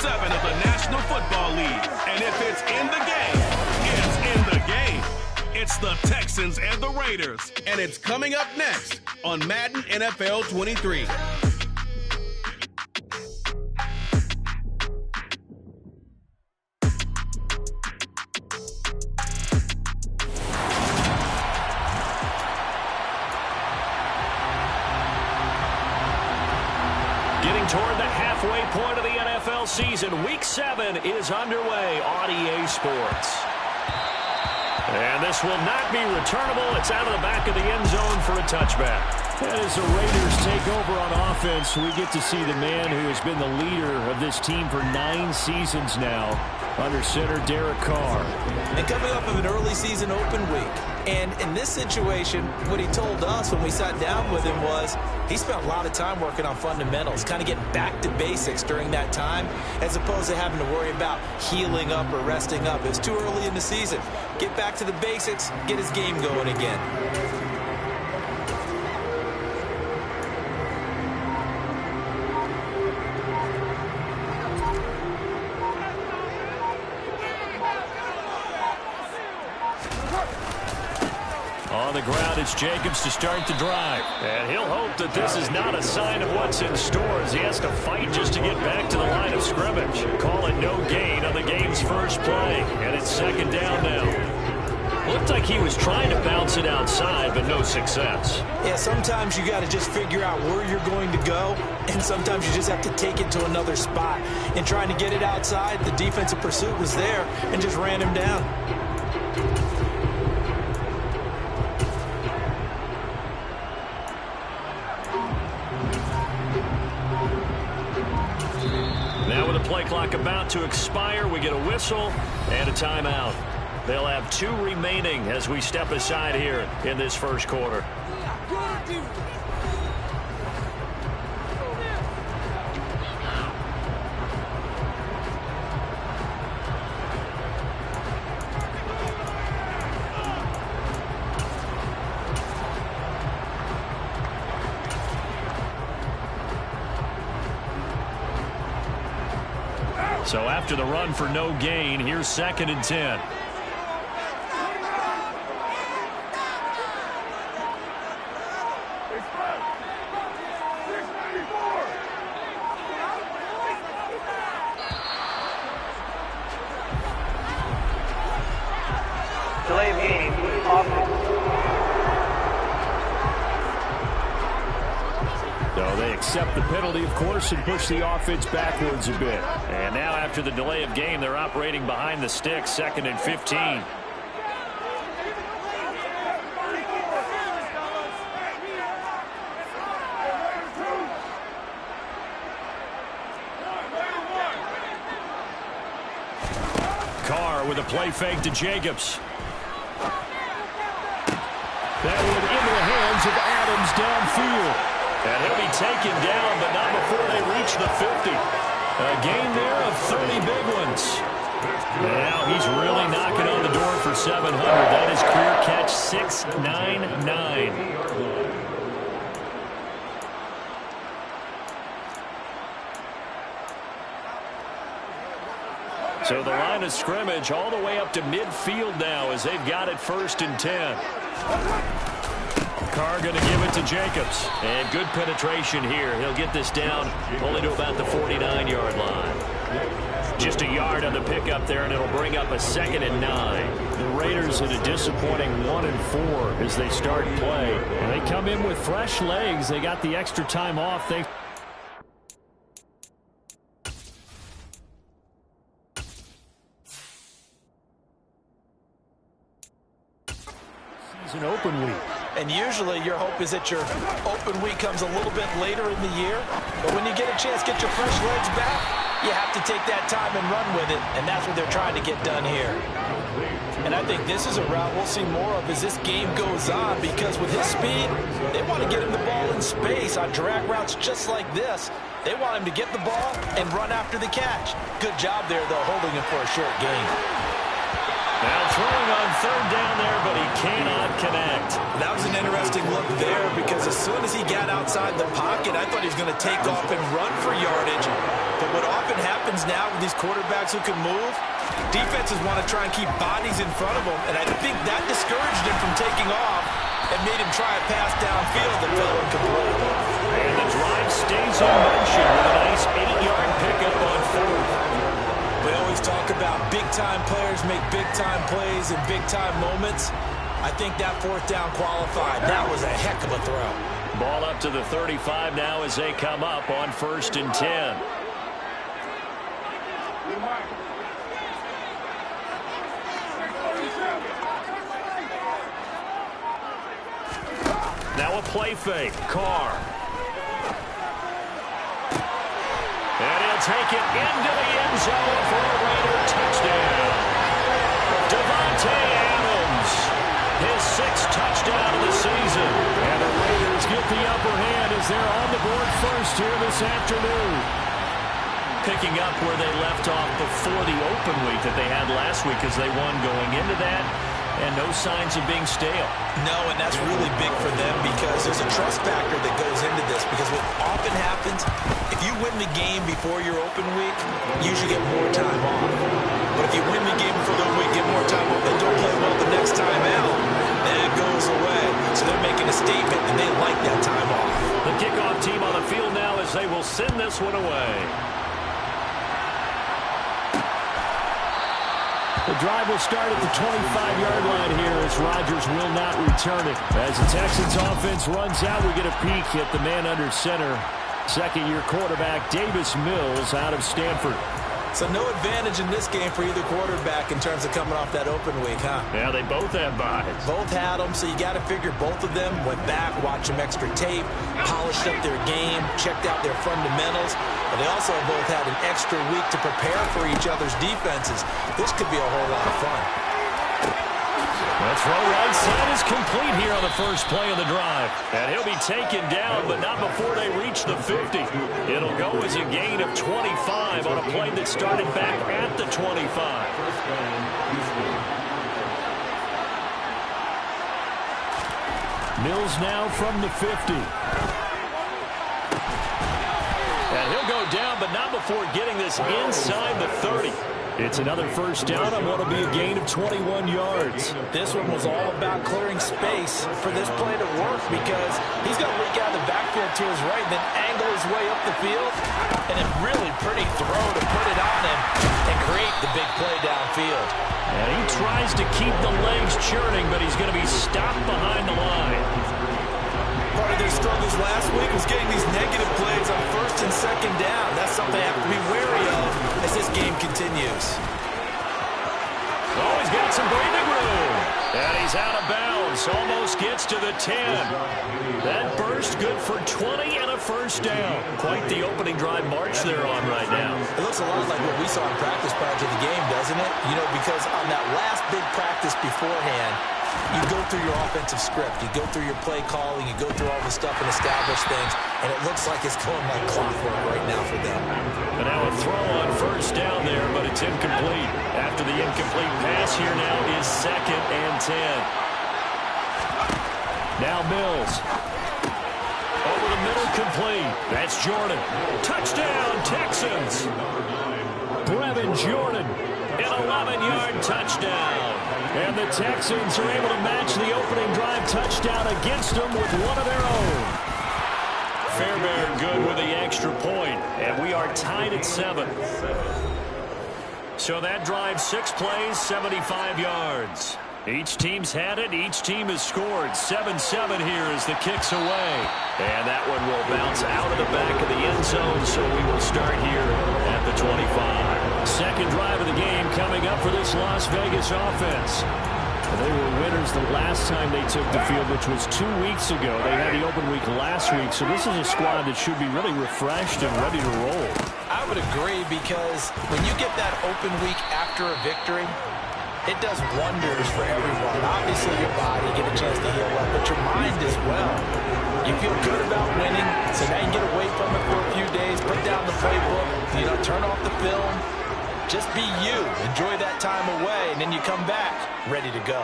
7 of the National Football League. And if it's in the game, it's in the game. It's the Texans and the Raiders. And it's coming up next on Madden NFL 23. Getting toward the halfway point of the NFL season, Week 7 is underway on EA Sports. And this will not be returnable. It's out of the back of the end zone for a touchback. And as the Raiders take over on offense, we get to see the man who has been the leader of this team for 9 seasons now, under center Derek Carr. And coming off of an early season open week. And in this situation, what he told us when we sat down with him was he spent a lot of time working on fundamentals, kind of getting back to basics during that time, as opposed to having to worry about healing up or resting up. It's too early in the season. Get back to the basics, get his game going again. On the ground, it's Jacobs to start the drive. And he'll hope that this is not a sign of what's in store as he has to fight just to get back to the line of scrimmage. Call it no gain on the game's first play. And it's second down now. Looked like he was trying to bounce it outside, but no success. Yeah, sometimes you got to just figure out where you're going to go, and sometimes you just have to take it to another spot. And trying to get it outside, the defensive pursuit was there and just ran him down. Now with the play clock about to expire, we get a whistle and a timeout. They'll have 2 remaining as we step aside here in this first quarter. So after the run for no gain, here's 2nd and 10. Delay of game. So they accept the penalty, of course, and push the offense backwards a bit. And now after the delay of game, they're operating behind the sticks, 2nd and 15. Carr with a play fake to Jacobs. That one into the hands of Adams downfield. And he'll be taken down, but not before they reach the 50. A gain there of 30 big ones. Now he's really knocking on the door for 700. That is career catch 699. So the line of scrimmage all the way up to midfield now as they've got it 1st and 10. Carr going to give it to Jacobs. And good penetration here. He'll get this down only to about the 49-yard line. Just a yard on the pickup there, and it'll bring up a 2nd and 9. The Raiders in a disappointing 1 and 4 as they start play. And they come in with fresh legs. They got the extra time off. Season open week. And usually your hope is that your open week comes a little bit later in the year. But when you get a chance to get your fresh legs back, you have to take that time and run with it. And that's what they're trying to get done here. And I think this is a route we'll see more of as this game goes on, because with his speed, they want to get him the ball in space on drag routes just like this. They want him to get the ball and run after the catch. Good job there, though, holding him for a short gain. Now throwing on 3rd down there, but he cannot connect. That was an interesting look there because as soon as he got outside the pocket, I thought he was going to take off and run for yardage. But what often happens now with these quarterbacks who can move, defenses want to try and keep bodies in front of them, and I think that discouraged him from taking off and made him try a pass downfield that fell incomplete. And the drive stays in motion with a nice 8-yard pickup on fourth. We always talk about big-time players make big-time plays in big-time moments. I think that fourth down qualified. That was a heck of a throw. Ball up to the 35 now as they come up on 1st and 10. Now a play fake. Carr. And he'll take it into the end zone for a Raider touchdown. Devontae Adams, his 6th touchdown of the season. And the Raiders get the upper hand as they're on the board first here this afternoon. Picking up where they left off before the open week that they had last week as they won going into that. And no signs of being stale. No, and that's really big for them because there's a trust factor that goes into this. Because what often happens, if you win the game before your open week, you usually get more time off. But if you win the game before the open week, get more time off, and don't play well the next time out, that goes away. So they're making a statement, and they like that time off. The kickoff team on the field now as they will send this one away. The drive will start at the 25-yard line here as Rodgers will not return it. As the Texans offense runs out, we get a peek at the man under center. Second-year quarterback Davis Mills out of Stanford. So no advantage in this game for either quarterback in terms of coming off that open week, huh? Yeah, they both have buys. Both had them, so you got to figure both of them went back, watched some extra tape, polished up their game, checked out their fundamentals, but they also both had an extra week to prepare for each other's defenses. This could be a whole lot of fun. The throw right side is complete here on the first play of the drive. And he'll be taken down, but not before they reach the 50. It'll go as a gain of 25 on a play that started back at the 25. Mills now from the 50. And he'll go down, but not before getting this inside the 30. It's another first down on what will be a gain of 21 yards. This one was all about clearing space for this play to work because he's going to leak out of the backfield to his right and then angle his way up the field. And a really pretty throw to put it on him and create the big play downfield. And he tries to keep the legs churning, but he's going to be stopped behind the line. Part of their struggles last week was getting these negative plays on 1st and 2nd down. That's something they have to be wary of as this game continues. Oh, he's got some breathing room. And he's out of bounds. Almost gets to the 10. That burst good for 20 and a first down. Quite the opening drive march they're on right now. It looks a lot like what we saw in practice prior to the game, doesn't it? You know, because on that last big practice beforehand, you go through your offensive script, you go through your play calling, you go through all the stuff and establish things, and it looks like it's going like clockwork right now for them. And now a throw on first down there, but it's incomplete. After the incomplete pass here now is 2nd and 10. Now Mills. Over the middle, complete. That's Jordan. Touchdown, Texans. Brevin Jordan, an 11-yard touchdown. And the Texans are able to match the opening drive touchdown against them with one of their own. Fairbairn good with the extra point, and we are tied at 7. So that drive, 6 plays, 75 yards. Each team's had it. Each team has scored. 7-7 here as the kick's away. And that one will bounce out of the back of the end zone, so we will start here at the 25. Second drive of the game coming up for this Las Vegas offense. They were winners the last time they took the field, which was 2 weeks ago. They had the open week last week, so this is a squad that should be really refreshed and ready to roll. I would agree because when you get that open week after a victory, it does wonders for everyone. Obviously, your body get a chance to heal up, but your mind as well. You feel good about winning, so now you get away from it for a few days, put down the playbook, turn off the film. Just be you. Enjoy that time away, and then you come back ready to go.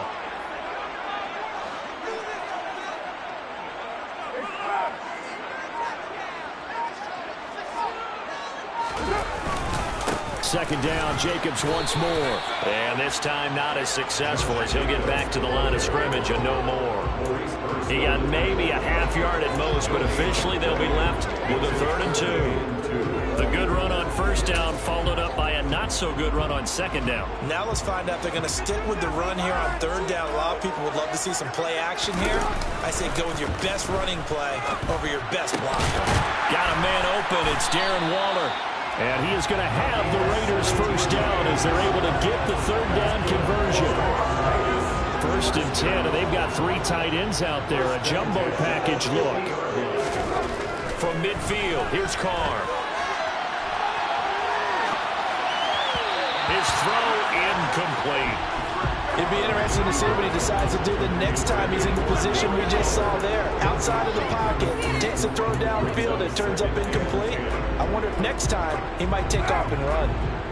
Second down, Jacobs once more. And this time not as successful as he'll get back to the line of scrimmage and no more. He got maybe a half yard at most, but officially they'll be left with a 3rd and 2. A good run on first down followed up by a not-so-good run on second down. Now let's find out if they're going to stick with the run here on 3rd down. A lot of people would love to see some play action here. I say go with your best running play over your best blocker. Got a man open. It's Darren Waller. And he is going to have the Raiders first down as they're able to get the 3rd down conversion. 1st and 10, and they've got 3 tight ends out there. A jumbo package look. From midfield, here's Carr. His throw incomplete. It'd be interesting to see what he decides to do the next time he's in the position we just saw there. Outside of the pocket, takes a throw downfield, it turns up incomplete. I wonder if next time he might take off and run.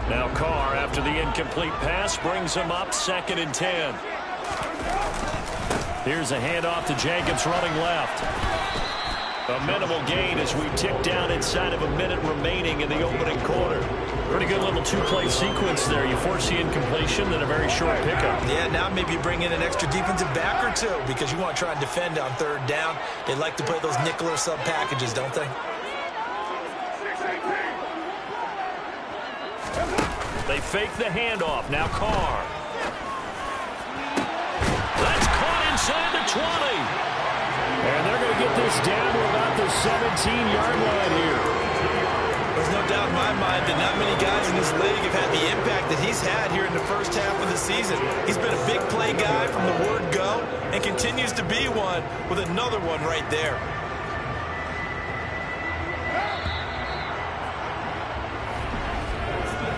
Now Carr, after the incomplete pass, brings him up 2nd and 10. Here's a handoff to Jacobs running left. A minimal gain as we tick down inside of a minute remaining in the opening quarter. Pretty good little 2-play sequence there. You force the incompletion, then a very short pickup. Yeah, now maybe you bring in an extra defensive back or 2 because you want to try and defend on 3rd down. They like to play those nickel or sub packages, don't they? They fake the handoff. Now Carr. That's caught inside the 20. And they're going to get this down to about the 17-yard line here. There's no doubt in my mind that not many guys in this league have had the impact that he's had here in the first half of the season. He's been a big play guy from the word go and continues to be one with another one right there.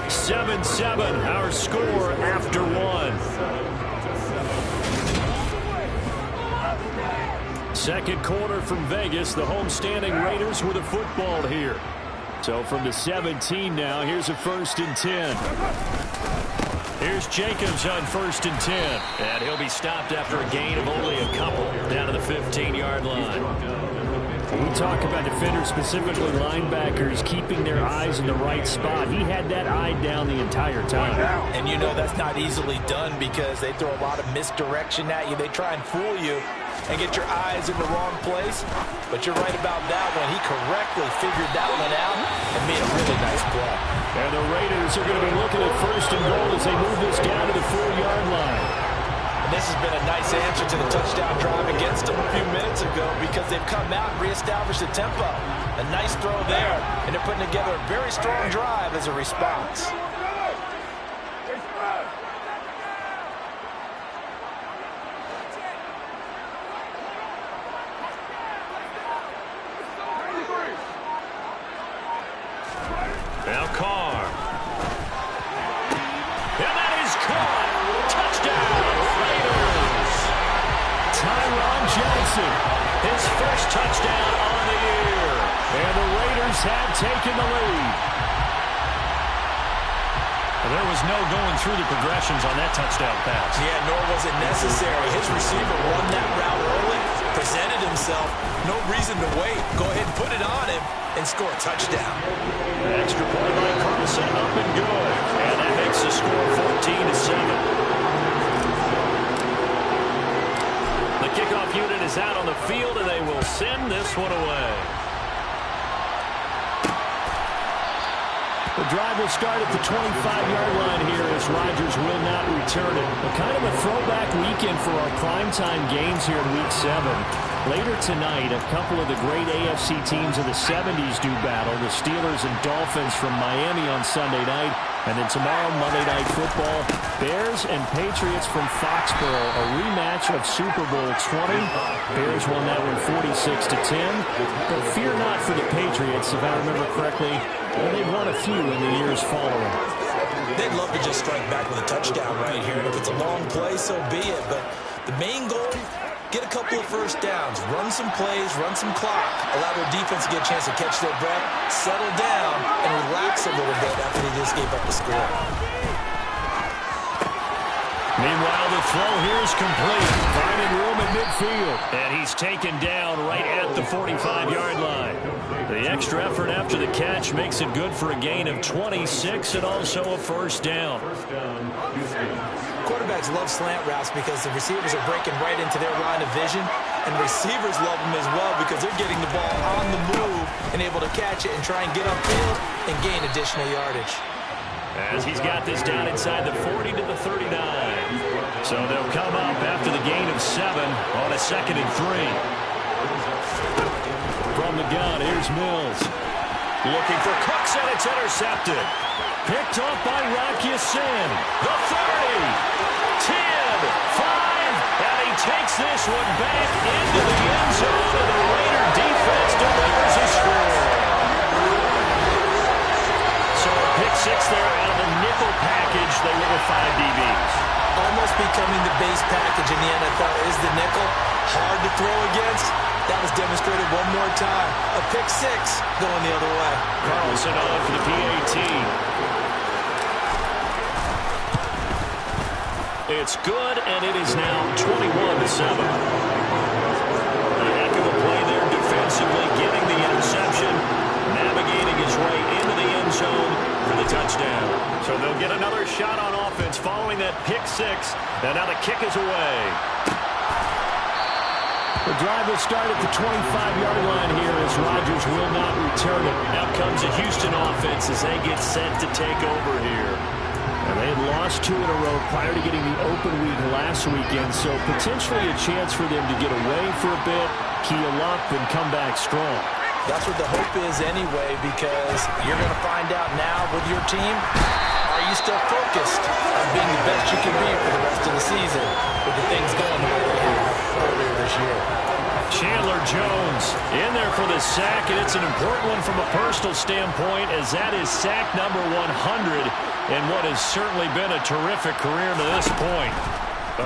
Seven, our score after 1. Second quarter from Vegas. The homestanding Raiders with a football here. So from the 17 now, here's a 1st and 10. Here's Jacobs on 1st and 10. And he'll be stopped after a gain of only a couple down to the 15-yard line. When we talk about defenders, specifically linebackers, keeping their eyes in the right spot, he had that eye down the entire time. And you know that's not easily done because they throw a lot of misdirection at you. They try and fool you and get your eyes in the wrong place. But you're right about that one. He correctly figured that one out and made a really nice play. And the Raiders are going to be looking at 1st and goal as they move this down to the 4-yard line. And this has been a nice answer to the touchdown drive against them a few minutes ago because they've come out and reestablished the tempo. A nice throw there, and they're putting together a very strong drive as a response. Now Carr. And that is caught. Touchdown, Raiders. Tyron Johnson, his first touchdown on the year. And the Raiders have taken the lead. Well, there was no going through the progressions on that touchdown pass. Yeah, nor was it necessary. His receiver won that route early, presented himself. No reason to wait. Go ahead and put it on him and score a touchdown. Extra point by Carlson, up and good. And that makes the score 14-7. The kickoff unit is out on the field, and they will send this one away. The drive will start at the 25-yard line here as Rodgers will not return it. A kind of a throwback weekend for our primetime games here in Week 7. Later tonight, a couple of the great AFC teams of the 70s do battle. The Steelers and Dolphins from Miami on Sunday night. And then tomorrow, Monday Night Football, Bears and Patriots from Foxborough, a rematch of Super Bowl 20. Bears won that one 46-10. But fear not for the Patriots, if I remember correctly. They've won a few in the years following. They'd love to just strike back with a touchdown right here. And if it's a long play, so be it. But the main goal, get a couple of first downs, run some plays, run some clock, allow their defense to get a chance to catch their breath, settle down, and relax a little bit after they just gave up the score. Meanwhile, the throw here is complete. Finding room at midfield. And he's taken down right at the 45-yard line. The extra effort after the catch makes it good for a gain of 26 and also a first down. Quarterbacks love slant routes because the receivers are breaking right into their line of vision, and receivers love them as well because they're getting the ball on the move and able to catch it and try and get upfield and gain additional yardage. As he's got this down inside the 40 to the 39. So they'll come up after the gain of 7 on a 2nd and 3. From the gun, here's Mills. Looking for Cooks, and it's intercepted. Picked off by Rocky Sin. The 30, 10, 5, and he takes this one back into the end zone, and the Raider defense delivers a score. So a pick 6 there out of the nickel package. They went with 5 DBs. Almost becoming the base package in the NFL is the nickel. Hard to throw against. That was demonstrated one more time. A pick 6 going the other way. Carlson on for the PAT. It's good, and it is now 21-7. A heck of a play there defensively, getting the interception, navigating his way into the end zone for the touchdown. So they'll get another shot on offense following that pick 6, and now the kick is away. The drive will start at the 25-yard line here as Rodgers will not return it. Now comes the Houston offense as they get set to take over here. And they had lost 2 in a row prior to getting the open week last weekend, so potentially a chance for them to get away for a bit, keel up, and come back strong. That's what the hope is anyway, because you're going to find out now with your team, are you still focused on being the best you can be for the rest of the season with the things going the way they have earlier this year? Chandler Jones in there for the sack, and it's an important one from a personal standpoint as that is sack number 100 in what has certainly been a terrific career to this point.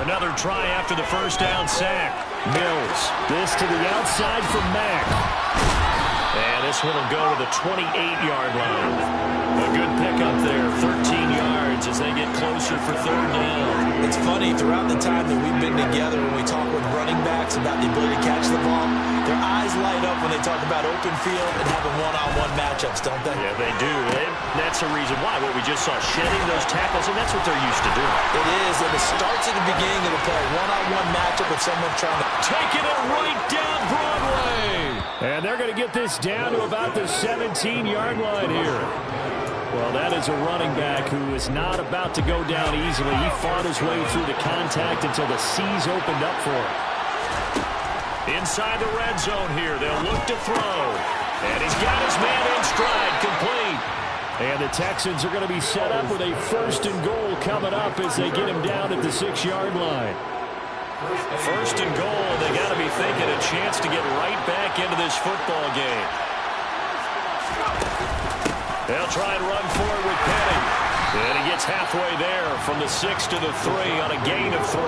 Another try after the first down sack. Mills. This to the outside for Mack. And this one will go to the 28-yard line. A good pickup there, 13 yards as they get closer for 3rd down. It's funny, throughout the time that we've been together, when we talk with running backs about the ability to catch the ball, their eyes light up when they talk about open field and having one-on-one matchups, don't they? Yeah, they do. And that's the reason why. What we just saw, shedding those tackles, and that's what they're used to doing. It is, and it starts at the beginning of the play. One-on-one matchup with someone trying to... Taking it right down Broadway. And they're going to get this down to about the 17-yard line here. Well, that is a running back who is not about to go down easily. He fought his way through the contact until the C's opened up for him. Inside the red zone here, they'll look to throw. And he's got his man in stride, complete. And the Texans are going to be set up with a 1st and goal coming up as they get him down at the 6-yard line. 1st and goal, they got to be thinking a chance to get right back into this football game. They'll try and run forward with Penny. And he gets halfway there from the 6 to the 3 on a gain of 3.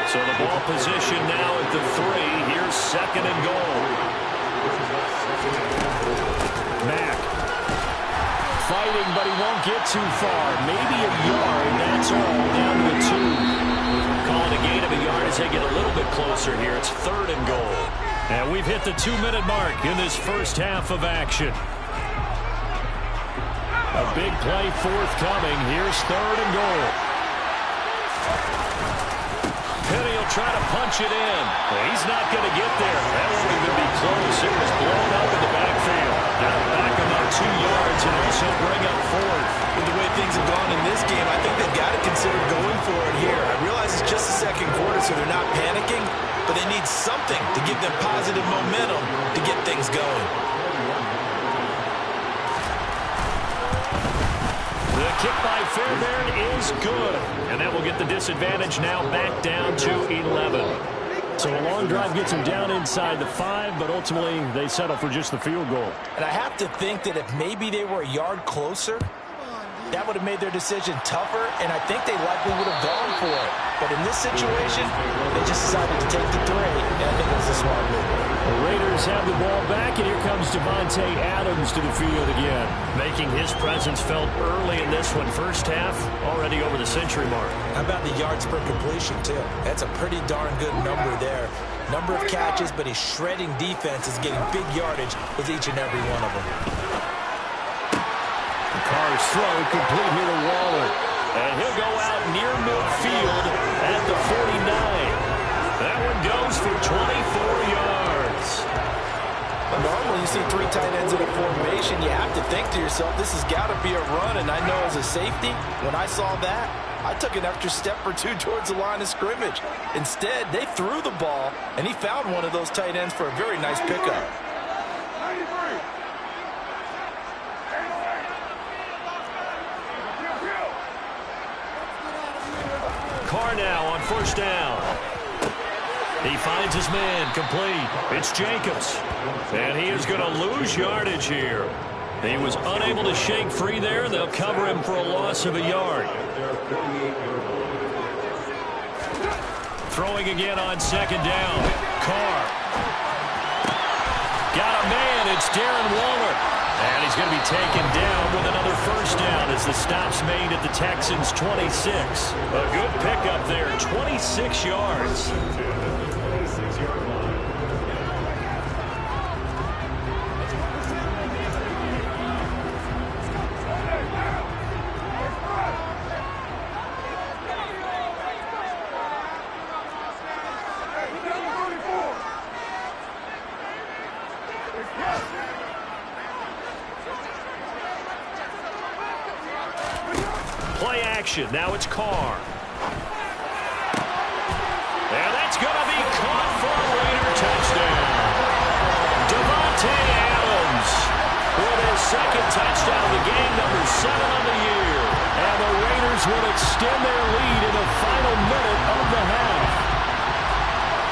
So the ball position now at the 3. Here's 2nd and goal. Mack. Fighting, but he won't get too far. Maybe a yard, that's all, down to a 2. Calling a gain of a yard as they get a little bit closer here. It's 3rd and goal. And we've hit the 2-minute mark in this first half of action. A big play forthcoming. Here's 3rd and goal. Penny will try to punch it in. He's not going to get there. That won't even be close. It was blown up in the backfield. That'll back him up 2 yards and also bring up 4th. With the way things have gone in this game, I think they've got to consider going for it here. I realize it's just the 2nd quarter, so they're not panicking, but they need something to give them positive momentum to get things going. The kick by Fairbairn is good. And that will get the disadvantage now back down to 11. So a long drive gets them down inside the 5, but ultimately they settle for just the field goal. And I have to think that if maybe they were a yard closer, that would have made their decision tougher, and I think they likely would have gone for it. But in this situation, they just decided to take the 3, and I think it was a smart move. The Raiders Texans have the ball back, and here comes Davante Adams to the field again, making his presence felt early in this one. First half, already over the century mark. How about the yards per completion, too? That's a pretty darn good number there. Number of catches, but he's shredding defenses, getting big yardage with each and every one of them. Carr's throw complete here to Waller. And he'll go out near midfield at the 49. That one goes for 24 yards. But normally you see 3 tight ends in a formation, you have to think to yourself, this has got to be a run. And I know as a safety, when I saw that, I took an extra step or 2 towards the line of scrimmage. Instead, they threw the ball, and he found one of those tight ends for a very nice pickup. Carr now on first down. He finds his man complete. It's Jacobs. And he is going to lose yardage here. He was unable to shake free there. They'll cover him for a loss of a yard. Throwing again on second down. Carr. Got a man. It's Darren Waller. And he's going to be taken down with another first down as the stop's made at the Texans' 26. A good pickup there, 26 yards. Play action. Now it's Carr. And that's going to be caught for a Raider touchdown. Davante Adams with his second touchdown of the game, number 7 on the year. And the Raiders will extend their lead in the final minute of the half.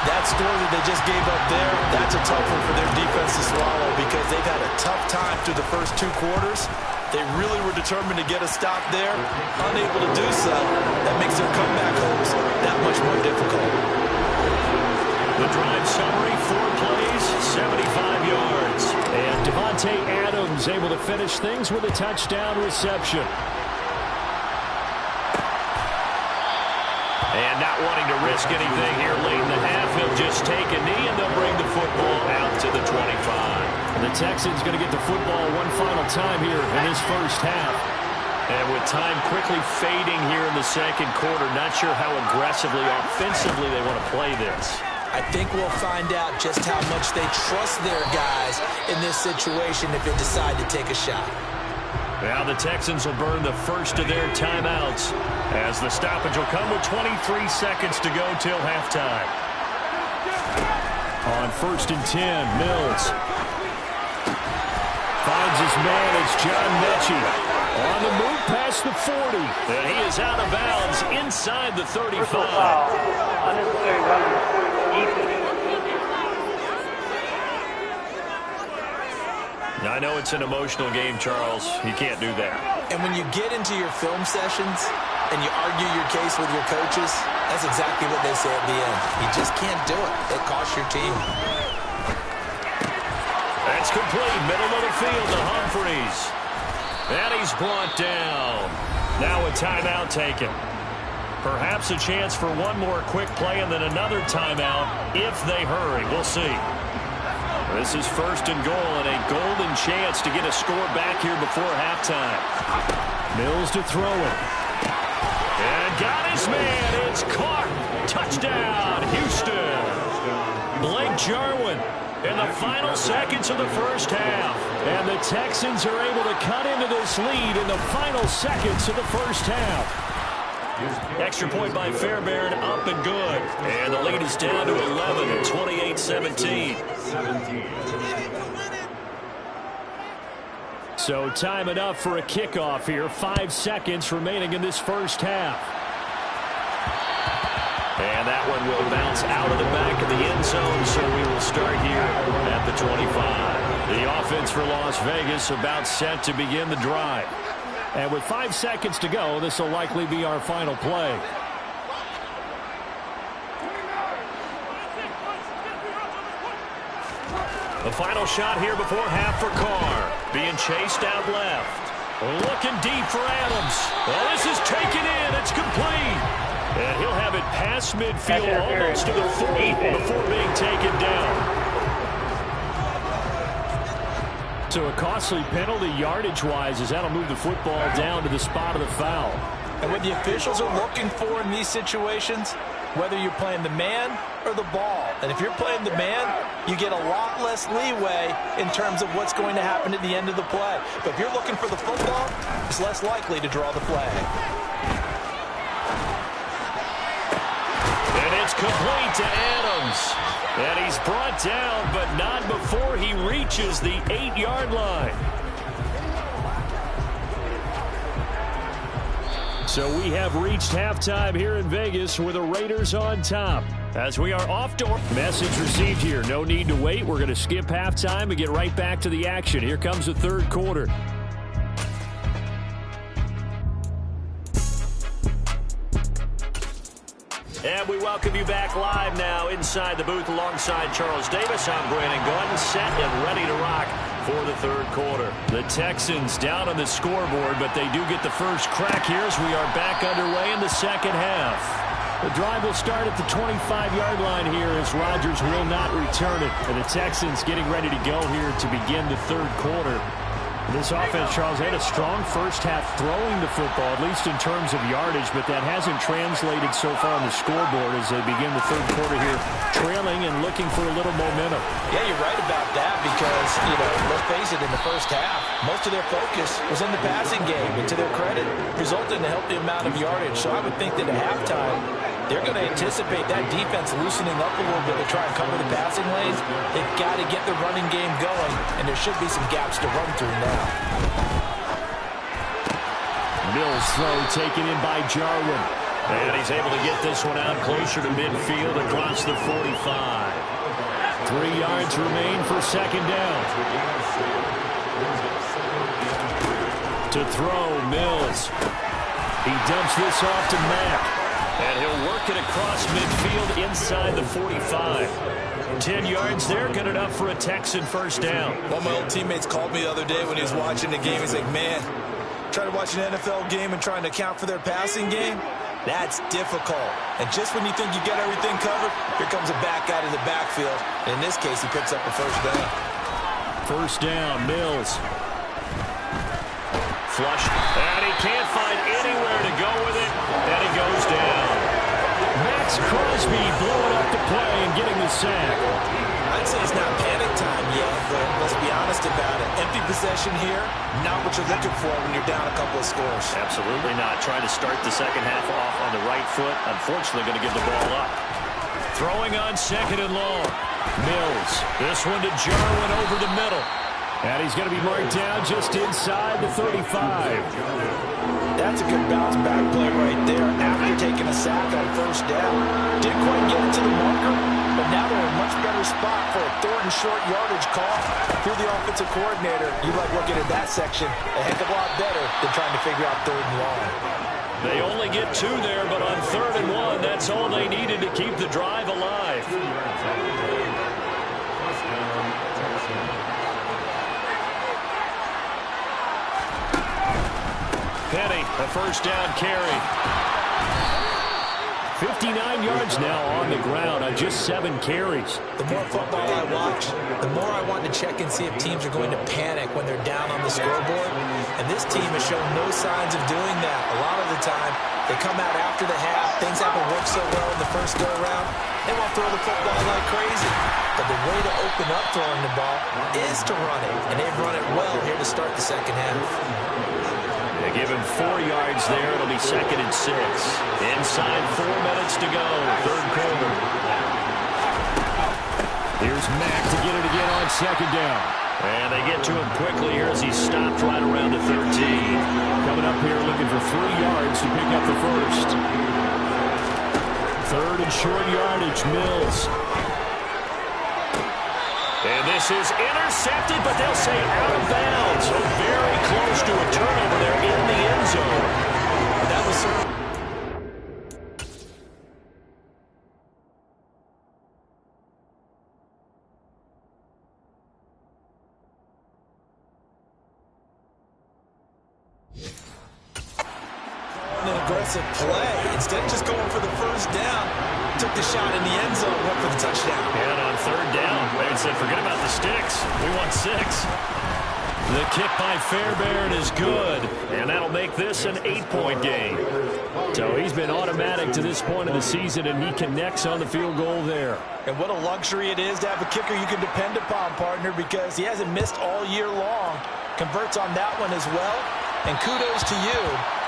That score that they just gave up there, that's a tough one for their defense to swallow because they've had a tough time through the first 2 quarters. They really were determined to get a stop there. Unable to do so, that makes their comeback hopes that much more difficult. The drive summary, 4 plays, 75 yards. And Davante Adams able to finish things with a touchdown reception. And not wanting to risk anything here late in the half, he'll just take a knee and they'll bring the football out to the 25. And the Texans going to get the football one final time here in this first half. And with time quickly fading here in the second quarter, not sure how aggressively, offensively they want to play this. I think we'll find out just how much they trust their guys in this situation if they decide to take a shot. Now the Texans will burn the first of their timeouts as the stoppage will come with 23 seconds to go till halftime. On 1st and 10, Mills finds his man. It's John Mechie on the move past the 40. And he is out of bounds inside the 35. I know it's an emotional game, Charles. You can't do that. And when you get into your film sessions and you argue your case with your coaches, that's exactly what they say at the end. You just can't do it. It costs your team. That's complete. Middle of the field to Humphreys. And he's brought down. Now a timeout taken. Perhaps a chance for one more quick play and then another timeout if they hurry. We'll see. This is 1st and goal and a golden chance to get a score back here before halftime. Mills to throw it. And got his man. It's caught. Touchdown, Houston. Blake Jarwin in the final seconds of the first half. And the Texans are able to cut into this lead in the final seconds of the first half. Extra point by Fairbairn, up and good. And the lead is down to 11 at 28-17. So time enough for a kickoff here. 5 seconds remaining in this first half. And that one will bounce out of the back of the end zone, so we will start here at the 25. The offense for Las Vegas about set to begin the drive. And with 5 seconds to go, this will likely be our final play. The final shot here before half for Carr. Being chased out left. Looking deep for Adams. Well, this is taken in. It's complete. And he'll have it past midfield almost to the 40 before being taken down. So a costly penalty yardage-wise as that'll move the football down to the spot of the foul. And what the officials are looking for in these situations, whether you're playing the man or the ball. And if you're playing the man, you get a lot less leeway in terms of what's going to happen at the end of the play. But if you're looking for the football, it's less likely to draw the flag. And it's complete to Adams. And he's brought down, but not before he reaches the 8-yard line. So we have reached halftime here in Vegas with the Raiders on top. As we are off to message received here. No need to wait. We're going to skip halftime and get right back to the action. Here comes the third quarter. And we welcome you back live now inside the booth alongside Charles Davis. I'm Brandon Gordon, set and ready to rock for the third quarter. The Texans down on the scoreboard, but they do get the first crack here as we are back underway in the second half. The drive will start at the 25-yard line here as Rodgers will not return it. And the Texans getting ready to go here to begin the third quarter. This offense, Charles, had a strong first half throwing the football, at least in terms of yardage, but that hasn't translated so far on the scoreboard as they begin the third quarter here, trailing and looking for a little momentum. Yeah, you're right about that because, let's face it, in the first half, most of their focus was in the passing game, and to their credit, resulted in a healthy amount of yardage. So I would think that at halftime, they're going to anticipate that defense loosening up a little bit to try and cover the passing lanes. They've got to get the running game going, and there should be some gaps to run through now. Mills throw taken in by Jarwin. And he's able to get this one out closer to midfield across the 45. 3 yards remain for second down. To throw, Mills. He dumps this off to Mack. And he'll work it across midfield inside the 45. 10 yards there, good enough for a Texan first down. One of my old teammates called me the other day when he was watching the game. He's like, man, trying to watch an NFL game and trying to account for their passing game, that's difficult. And just when you think you get everything covered, here comes a back out of the backfield. And in this case, he picks up a first down. First down, Mills. Flush, and he can't find anywhere to go with it, and he goes down. Max Crosby blowing up the play and getting the sack. I'd say it's not panic time yet, but let's be honest about it. Empty possession here, not what you're looking for when you're down a couple of scores. Absolutely not. Trying to start the second half off on the right foot. Unfortunately, going to give the ball up. Throwing on second and long. Mills. This one to Jarwin over the middle. And he's going to be marked down just inside the 35. That's a good bounce back play right there after taking a sack on first down. Didn't quite get it to the marker, but now they're in a much better spot for a third and short yardage call. If you're the offensive coordinator, you like looking at that section a heck of a lot better than trying to figure out third and long. They only get 2 there, but on 3rd and 1, that's all they needed to keep the drive alive. Penny, a first down carry. 59 yards now on the ground on just 7 carries. The more football I watch, the more I want to check and see if teams are going to panic when they're down on the scoreboard. And this team has shown no signs of doing that. A lot of the time, they come out after the half. Things haven't worked so well in the first go-around. They won't throw the football like crazy. But the way to open up throwing the ball is to run it. And they've run it well here to start the second half. Give him 4 yards there. It'll be 2nd and 6. Inside 4 minutes to go. Third quarter. Here's Mack to get it again on second down. And they get to him quickly here as he's stopped right around the 13. Coming up here looking for 3 yards to pick up the first. 3rd and short yardage, Mills. And this is intercepted, but they'll say out of bounds. So very close to a turnover there in the end zone. That was aggressive play. Instead of just going for the first down, took the shot in the end zone, went for the touchdown. And on third down, they said, forget about the sticks. We want 6. The kick by Fairbairn is good, and that'll make this an 8-point game. So he's been automatic to this point of the season, and he connects on the field goal there. And what a luxury it is to have a kicker you can depend upon, partner, because he hasn't missed all year long. Converts on that one as well. And kudos to you.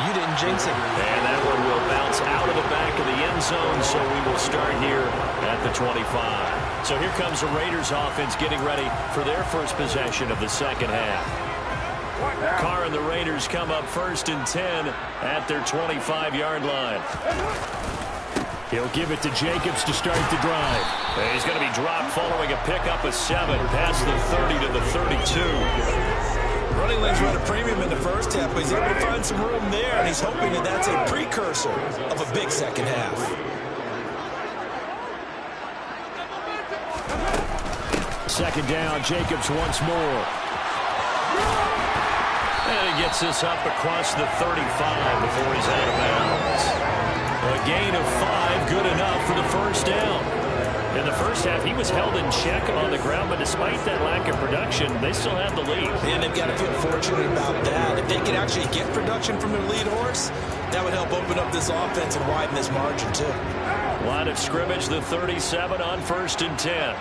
You didn't jinx it. And that one will bounce out of the back of the end zone, so we will start here at the 25. So here comes the Raiders offense getting ready for their first possession of the second half. Carr and the Raiders come up 1st and 10 at their 25-yard line. He'll give it to Jacobs to start the drive. And he's going to be dropped following a pickup of 7 past the 30 to the 32. Running lanes were at a premium in the first half, but he's able to find some room there, and he's hoping that that's a precursor of a big second half. Second down, Jacobs once more. And he gets this up across the 35 before he's out of bounds. A gain of 5, good enough for the first down. In the first half, he was held in check on the ground, but despite that lack of production, they still have the lead. And they've got to feel fortunate about that. If they can actually get production from their lead horse, that would help open up this offense and widen this margin, too. Line of scrimmage, the 37 on 1st and 10.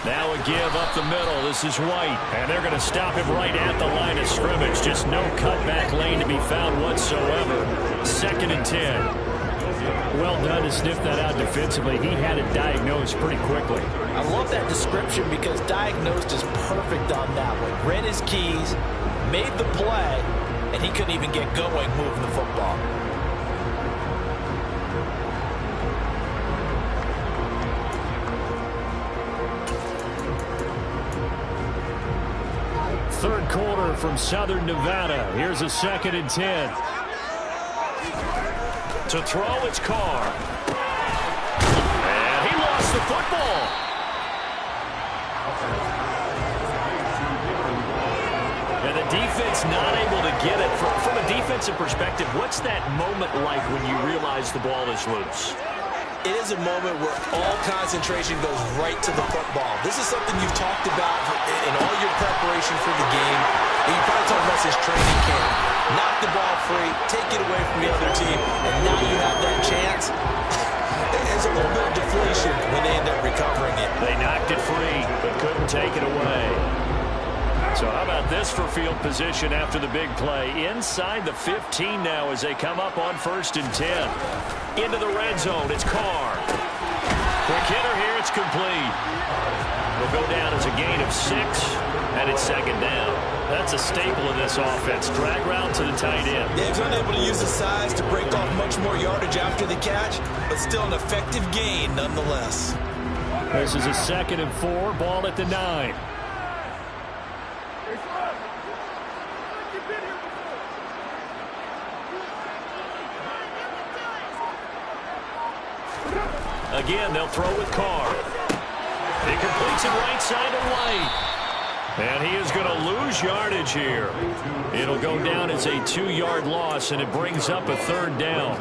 Now a give up the middle. This is White. And they're going to stop him right at the line of scrimmage. Just no cutback lane to be found whatsoever. 2nd and 10. Well done to sniff that out defensively. He had it diagnosed pretty quickly. I love that description because diagnosed is perfect on that one. Read his keys, made the play, and he couldn't even get going moving the football. Third quarter from Southern Nevada. Here's a 2nd and 10. To throw, it's Carr. And he lost the football. And the defense not able to get it. From a defensive perspective, what's that moment like when you realize the ball is loose? It is a moment where all concentration goes right to the football. This is something you've talked about in all your preparation for the game. And you probably talked about this training camp. Knock the ball free, take it away from the other team, and now you have that chance. There's a little bit of deflation when they end up recovering it. They knocked it free, but couldn't take it away. So how about this for field position after the big play? Inside the 15 now as they come up on 1st and 10. Into the red zone, it's Carr. Quick hitter here, it's complete. Will go down as a gain of 6, and it's 2nd down. That's a staple of this offense. Drag route to the tight end. They've been able to use the size to break off much more yardage after the catch, but still an effective gain nonetheless. This is a 2nd and 4, ball at the 9. Again, they'll throw with Carr. He completes it right side to White. And he is going to lose yardage here. It'll go down as a 2-yard loss, and it brings up a 3rd down.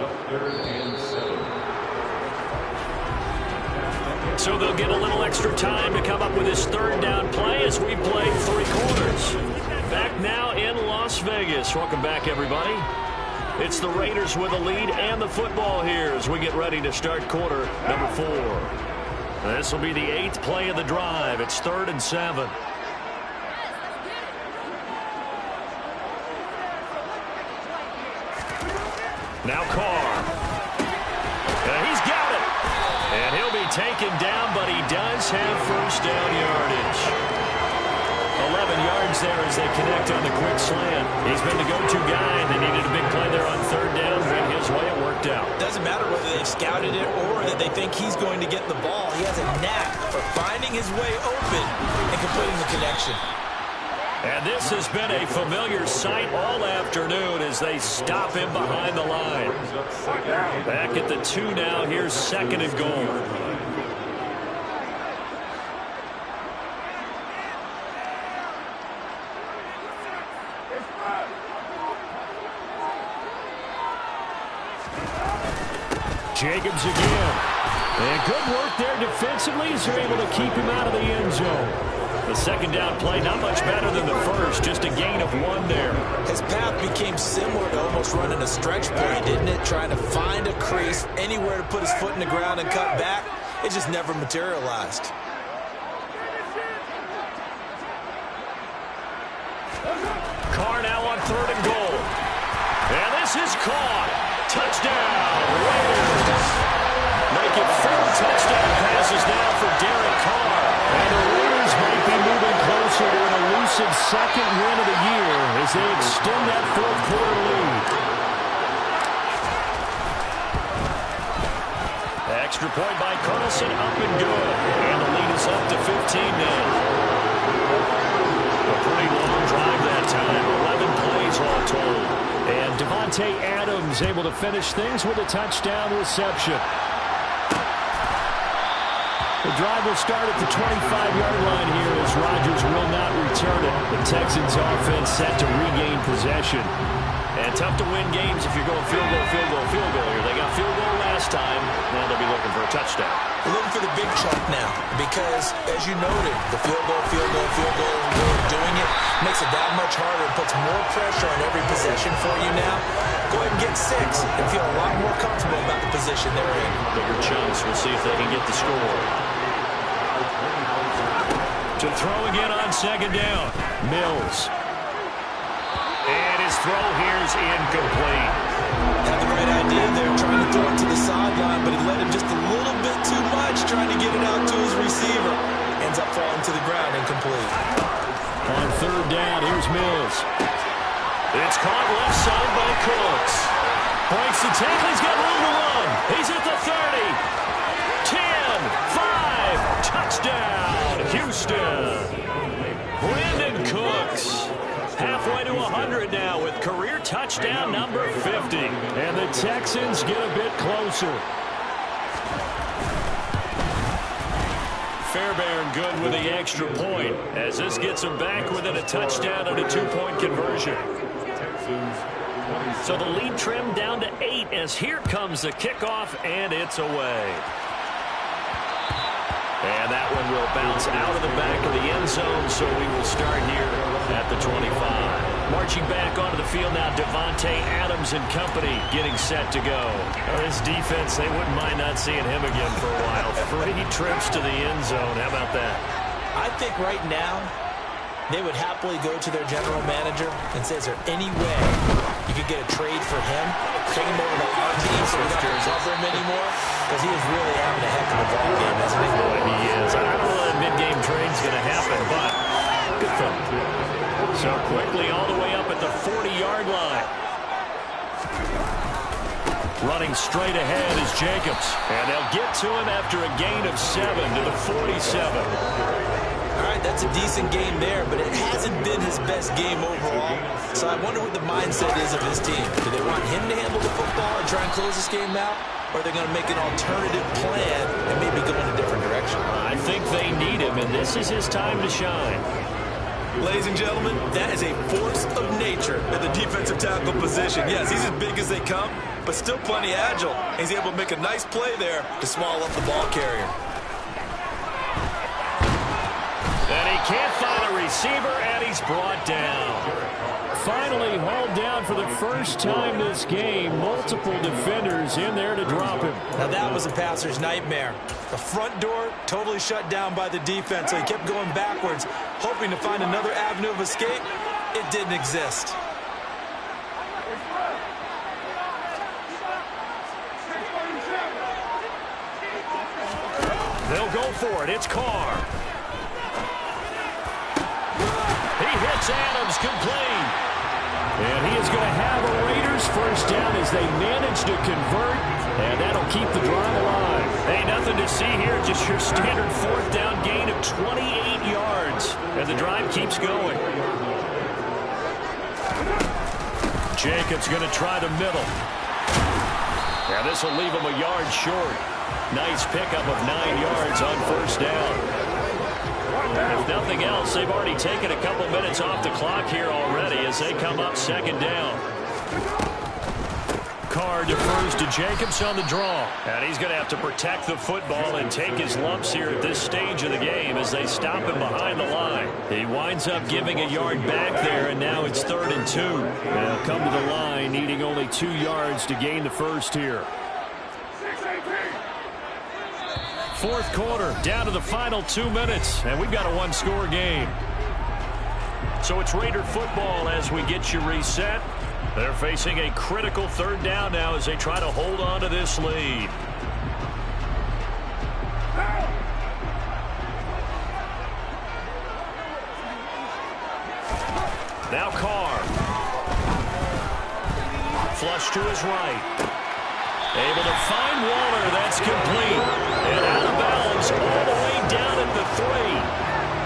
So they'll get a little extra time to come up with this 3rd down play as we play 3 quarters. Back now in Las Vegas. Welcome back, everybody. It's the Raiders with a lead and the football here as we get ready to start quarter number 4. This will be the 8th play of the drive. It's 3rd and 7. Now Carr. He's got it. And he'll be taken down, but he does have first down yardage. 11 yards there as they connect on the quick slant. He's been the go-to guy. They needed a big play there on 3rd down. Went his way. It worked out. Doesn't matter whether they've scouted it or that they think he's going to get the ball. He has a knack for finding his way open and completing the connection. And this has been a familiar sight all afternoon as they stop him behind the line. Back at the 2 now. Here's 2nd and goal. Jacobs again. And good work there defensively as they're able to keep him out of the end zone. The second down play, not much better than the first, just a gain of 1 there. His path became similar to almost running a stretch play, didn't it? Trying to find a crease, anywhere to put his foot in the ground and cut back. It just never materialized. Carr now on 3rd and goal. And this is caught. Touchdown, Raiders. Make it 4 touchdown passes now for Derek Carr. And the Raiders might be moving closer to an elusive second win of the year as they extend that 4th quarter lead. Extra point by Carlson, up and good. And the lead is up to 15 now. A pretty long drive that time, 11 plays all told. And Davante Adams able to finish things with a touchdown reception. The drive will start at the 25-yard line here as Rodgers will not return it. The Texans offense set to regain possession. And tough to win games if you're going field goal, field goal, field goal here. They got field goal last time. Now they'll be looking for a touchdown. We're looking for the big chunk now because, as you noted, the field goal way of doing it makes it that much harder. It puts more pressure on every possession for you now. Go ahead and get 6 and feel a lot more comfortable about the position they're in. Bigger chunks. We'll see if they can get the score. To throw again on 2nd down. Mills. And his throw here's incomplete. Had the right idea there, trying to throw it to the sideline, but he let him just a little bit too much, trying to get it out to his receiver. Ends up falling to the ground, incomplete. On 3rd down, here's Mills. It's caught left side by Cooks. Breaks the tackle, he's got room to run. He's at the 30. 10, 5, touchdown, Houston. Brandon Cooks. Halfway to 100 now with career touchdown number 50. And the Texans get a bit closer. Fairbairn good with the extra point as this gets them back within a touchdown and a 2-point conversion. So the lead trimmed down to 8 as here comes the kickoff, and it's away. And that one will bounce out of the back of the end zone, so we will start here at the 25. Marching back onto the field now, Davante Adams and company getting set to go. This defense, they wouldn't mind not seeing him again for a while. 3 trips to the end zone. How about that? I think right now they would happily go to their general manager and say, is there any way you could get a trade for him? Take him over to our team so we don't have to cover him anymore? Because he is really having a heck of a ball game, isn't he? Boy, he is. I don't know that mid-game trade's going to happen, but good for him. So quickly all the way up at the 40-yard line. Running straight ahead is Jacobs. And they'll get to him after a gain of 7 to the 47. All right, that's a decent game there, but it hasn't been his best game overall. So I wonder what the mindset is of his team. Do they want him to handle the football and try and close this game out? Or are they going to make an alternative plan and maybe go in a different direction? I think they need him, and this is his time to shine. Ladies and gentlemen, that is a force of nature at the defensive tackle position. Yes, he's as big as they come, but still plenty agile. He's able to make a nice play there to swallow up the ball carrier. And he can't find a receiver, and he's brought down. Finally hauled down for the first time this game. Multiple defenders in there to drop him. Now that was a passer's nightmare. The front door totally shut down by the defense, so he kept going backwards, hoping to find another avenue of escape. It didn't exist. They'll go for it. It's Carr. He hits Adams complete. And he is going to have a Raiders first down as they manage to convert. And that'll keep the drive alive. Hey, nothing to see here. Just your standard 4th down gain of 28 yards. And the drive keeps going. Jacobs going to try the middle. Now this will leave him a yard short. Nice pickup of 9 yards on first down. If nothing else, they've already taken a couple minutes off the clock here already as they come up 2nd down. Carr defers to Jacobs on the draw. And he's going to have to protect the football and take his lumps here at this stage of the game as they stop him behind the line. He winds up giving a yard back there, and now it's 3rd and 2. They'll come to the line needing only 2 yards to gain the first here. 4th quarter, down to the final 2 minutes, and we've got a 1-score game. So it's Raider football as we get you reset. They're facing a critical 3rd down now as they try to hold on to this lead. Now Carr. Flush to his right. Able to find Waller. That's complete. And out of bounds all the way down at the 3.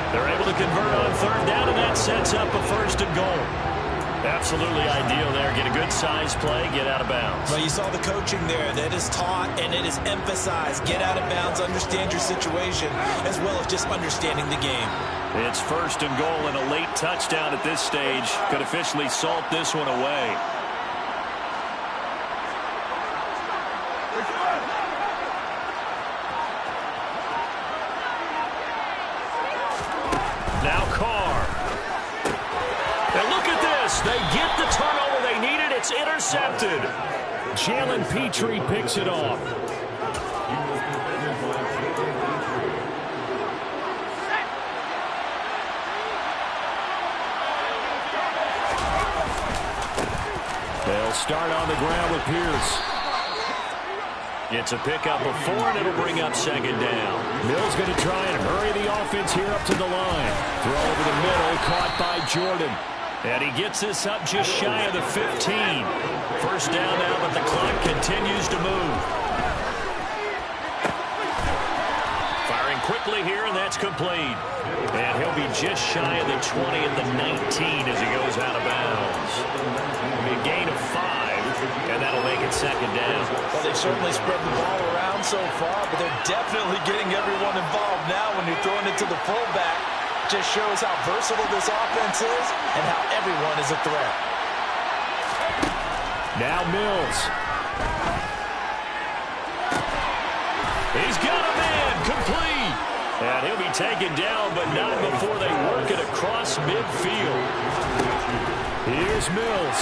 They're able to convert on 3rd down, and that sets up a 1st and goal. Absolutely ideal there. Get a good size play, get out of bounds. Well, you saw the coaching there. That is taught and it is emphasized. Get out of bounds, understand your situation, as well as just understanding the game. It's 1st and goal and a late touchdown at this stage. Could officially salt this one away. Now Carr. And look at this. They get the turnover they needed. It's intercepted. Jalen Petrie picks it off. They'll start on the ground with Pierce. It's a pickup of 4, and it'll bring up 2nd down. Mills going to try and hurry the offense here up to the line. Throw over the middle, caught by Jordan. And he gets this up just shy of the 15. 1st down now, but the clock continues to move. Firing quickly here, and that's complete. And he'll be just shy of the 20 at the 19 as he goes out of bounds. It'll be a gain of 5, and that'll make it 2nd down. Well, they've certainly spread the ball around so far, but they're definitely getting everyone involved now when you're throwing it to the fullback. Just shows how versatile this offense is and how everyone is a threat. Now Mills. He's got a man complete. And he'll be taken down, but not before they work it across midfield. Here's Mills.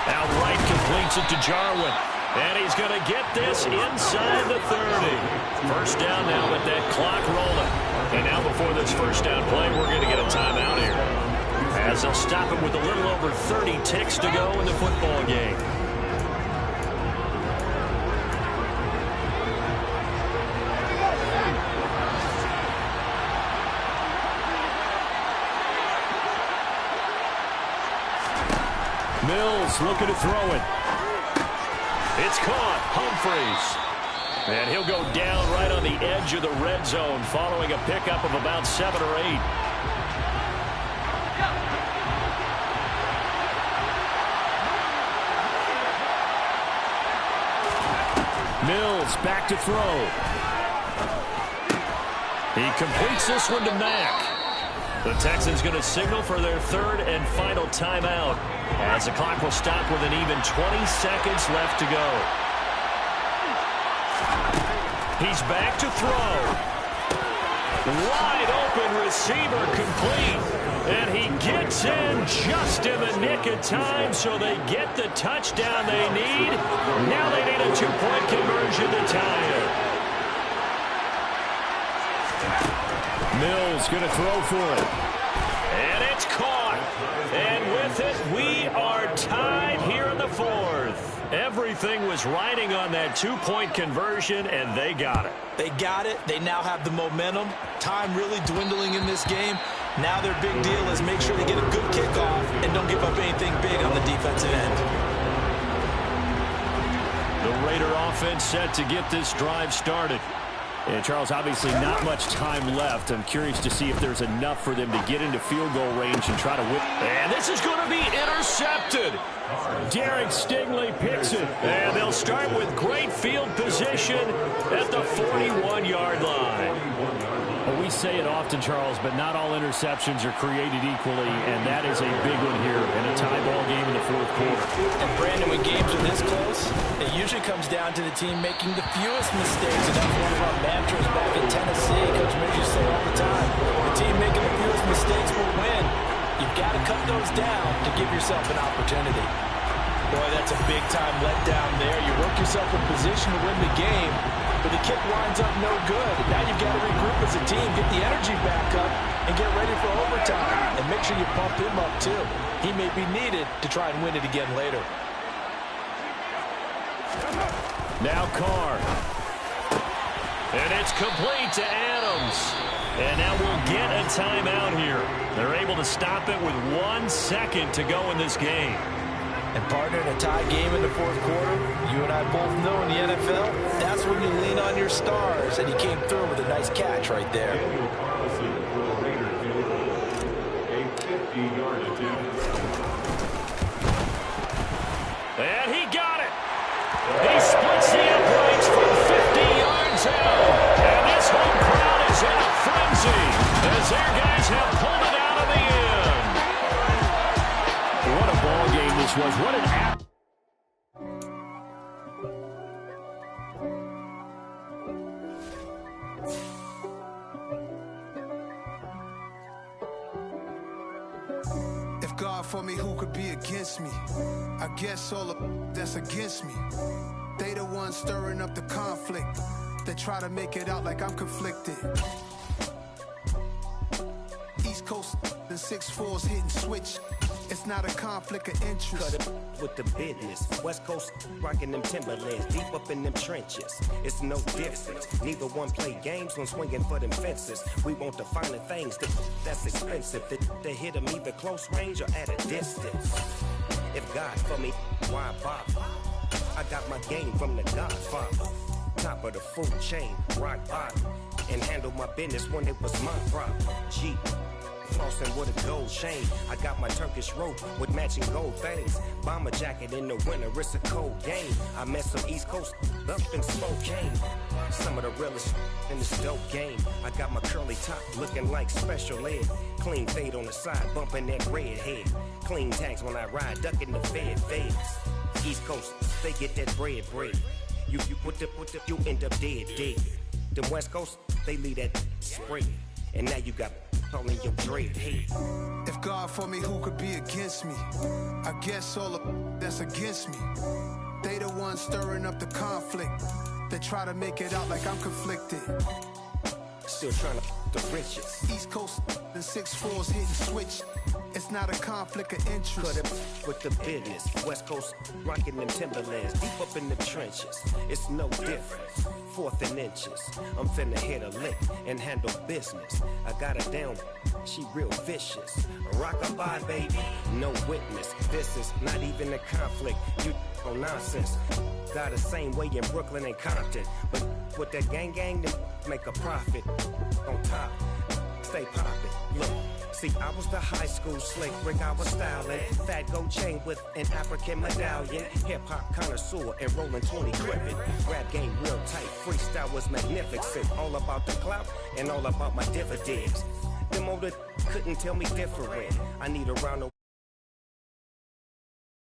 Outright completes it to Jarwin. And he's going to get this inside the 30. 1st down now with that clock rolling. And now before this 1st down play, we're going to get a timeout here. As they'll stop it with a little over 30 ticks to go in the football game. Mills looking to throw it. It's caught. Humphreys. And he'll go down right on the edge of the red zone following a pickup of about 7 or 8. Mills back to throw. He completes this one to Mack. The Texans going to signal for their 3rd and final timeout as the clock will stop with an even 20 seconds left to go. He's back to throw. Wide open receiver complete. And he gets in just in the nick of time, so they get the touchdown they need. Now they need a 2-point conversion to tie it. Mills going to throw for it. And it's caught. And with it, we are tied here in the 4th. Everything was riding on that 2-point conversion, and they got it. They got it. They now have the momentum. Time really dwindling in this game. Now their big deal is make sure they get a good kickoff and don't give up anything big on the defensive end. The Raider offense set to get this drive started. And Charles, obviously not much time left. I'm curious to see if there's enough for them to get into field goal range and try to whip. And this is going to be intercepted. Derek Stingley picks it. And they'll start with great field position at the 41-yard line. Well, we say it often, Charles, but not all interceptions are created equally, and that is a big one here in a tie ball game in the fourth quarter. And Brandon, when games are this close, it usually comes down to the team making the fewest mistakes, and that's one of our mantras back in Tennessee. Coach Mitch used to say all the time, the team making the fewest mistakes will win. You've got to cut those down to give yourself an opportunity. Boy, that's a big-time letdown there. You work yourself in position to win the game, but the kick winds up no good. Now you've got to regroup as a team, get the energy back up, and get ready for overtime. And make sure you pump him up, too. He may be needed to try and win it again later. Now Carr. And it's complete to Adams. And now we'll get a timeout here. They're able to stop it with 1 second to go in this game. And partner, in a tie game in the fourth quarter, you and I both know in the NFL, that's when you lean on your stars. And he came through with a nice catch right there. And he got it. He splits the uprights from 50 yards out. And this whole crowd is in a frenzy as their guys have pulled it out of the end. What a ball game this was. What an app. If God for me, who could be against me? I guess all of that's against me. They the ones stirring up the conflict. They try to make it out like I'm conflicted. East Coast and 6'4's hitting switch. It's not a conflict of interest. Cut it with the business. West Coast rocking them Timberlands, deep up in them trenches. It's no difference. Neither one play games when swinging for them fences. We want the finer things that's expensive. They hit them either close range or at a distance. If God for me, why bother? I got my game from the Godfather. Top of the food chain, rock bottom. And handle my business when it was my problem. G. Flossing with a gold chain. I got my Turkish rope with matching gold things. Bomber jacket in the winter, it's a cold game. I met some East Coast up in Spokane. Some of the realest in this dope game. I got my curly top looking like special ed. Clean fade on the side, bumping that red head. Clean tags when I ride, ducking the feds. East Coast, they get that bread. You you end up dead. Them West Coast, they leave that spread. And now you got all in your dread head. If God for me, who could be against me? I guess all of that's against me. They the ones stirring up the conflict. They try to make it out like I'm conflicted. Still trying to the riches. East Coast and 6'4's hitting switch. It's not a conflict of interest. Cut it with the business. West Coast rocking them Timberlands, deep up in the trenches. It's no difference. 4th and inches. I'm finna hit a lick and handle business. I got her down, she real vicious. Rock-a-bye, baby, no witness. This is not even a conflict. You on nonsense. Got the same way in Brooklyn and Compton. But with that gang, they make a profit. On top, stay poppin'. Look. See, I was the high school slick Rick, I was styling. Fat gold chain with an African medallion. Hip-hop connoisseur and rolling 20 gripping. Rap game real tight, freestyle was magnificent. All about the clout and all about my dividends. Them older couldn't tell me different. I need a round of